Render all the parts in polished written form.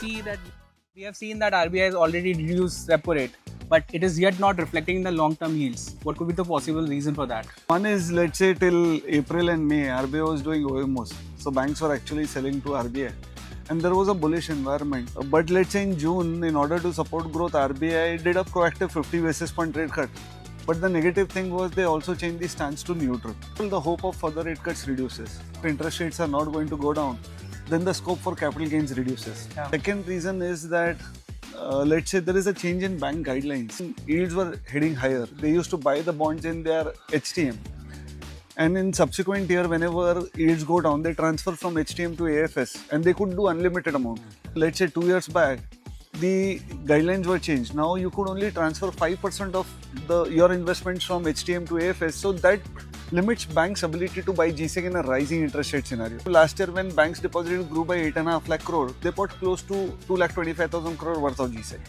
we have seen that RBI has already reduced repo rate, but it is yet not reflecting in the long-term yields. What could be the possible reason for that? One is, let's say till April and May, RBI was doing OMOs. So banks were actually selling to RBI. And there was a bullish environment. But let's say in June, in order to support growth, RBI did a proactive 50 basis point rate cut. But the negative thing was they also changed the stance to neutral. The hope of further rate cuts reduces. If interest rates are not going to go down, then the scope for capital gains reduces. Yeah. Second reason is that let's say there is a change in bank guidelines. Yields were heading higher. They used to buy the bonds in their HTM. And in subsequent year, whenever yields go down, they transfer from HTM to AFS and they could do unlimited amount. Let's say 2 years back, the guidelines were changed. Now you could only transfer 5% of your investments from HTM to AFS. So that limits banks' ability to buy GSEC in a rising interest rate scenario. Last year, when banks' deposits grew by 8.5 lakh crore, they bought close to 2,25,000 crore worth of GSEC.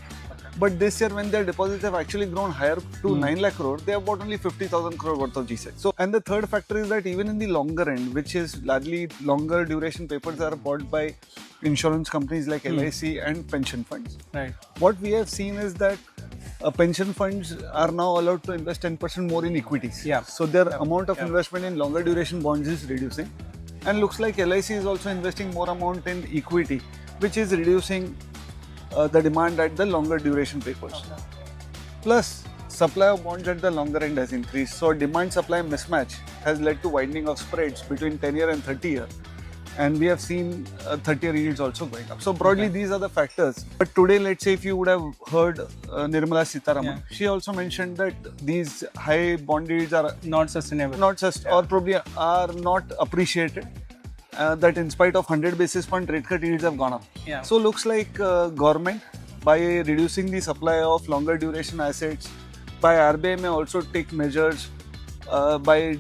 But this year, when their deposits have actually grown higher to 9 lakh crore, they have bought only 50,000 crore worth of GSEC. So, and the third factor is that even in the longer end, which is largely longer duration papers are bought by insurance companies like LIC and pension funds. Right. What we have seen is that pension funds are now allowed to invest 10% more in equities. Yeah. So their amount of investment in longer duration bonds is reducing. And looks like LIC is also investing more amount in equity, which is reducing the demand at the longer duration papers. Plus, supply of bonds at the longer end has increased. So demand-supply mismatch has led to widening of spreads between 10-year and 30-year. And we have seen 30-year yields also going up. So broadly, these are the factors. But today, let's say if you would have heard Nirmala Sitharaman, she also mentioned that these high bond yields are Not sustainable. or probably are not appreciated. That in spite of 100 basis point rate cut, yields have gone up. Yeah. So looks like government, by reducing the supply of longer duration assets, by RBI may also take measures by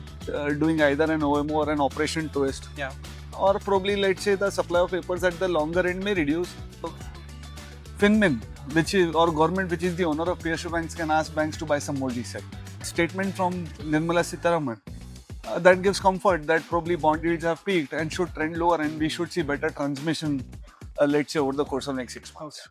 doing either an OMO or an operation twist. Yeah. Or probably, let's say, the supply of papers at the longer end may reduce. FinMin, or government, which is the owner of PSU banks, can ask banks to buy some more GSEC. Statement from Nirmala Sitharaman. That gives comfort that probably bond yields have peaked and should trend lower, and we should see better transmission, let's say, over the course of next 6 months.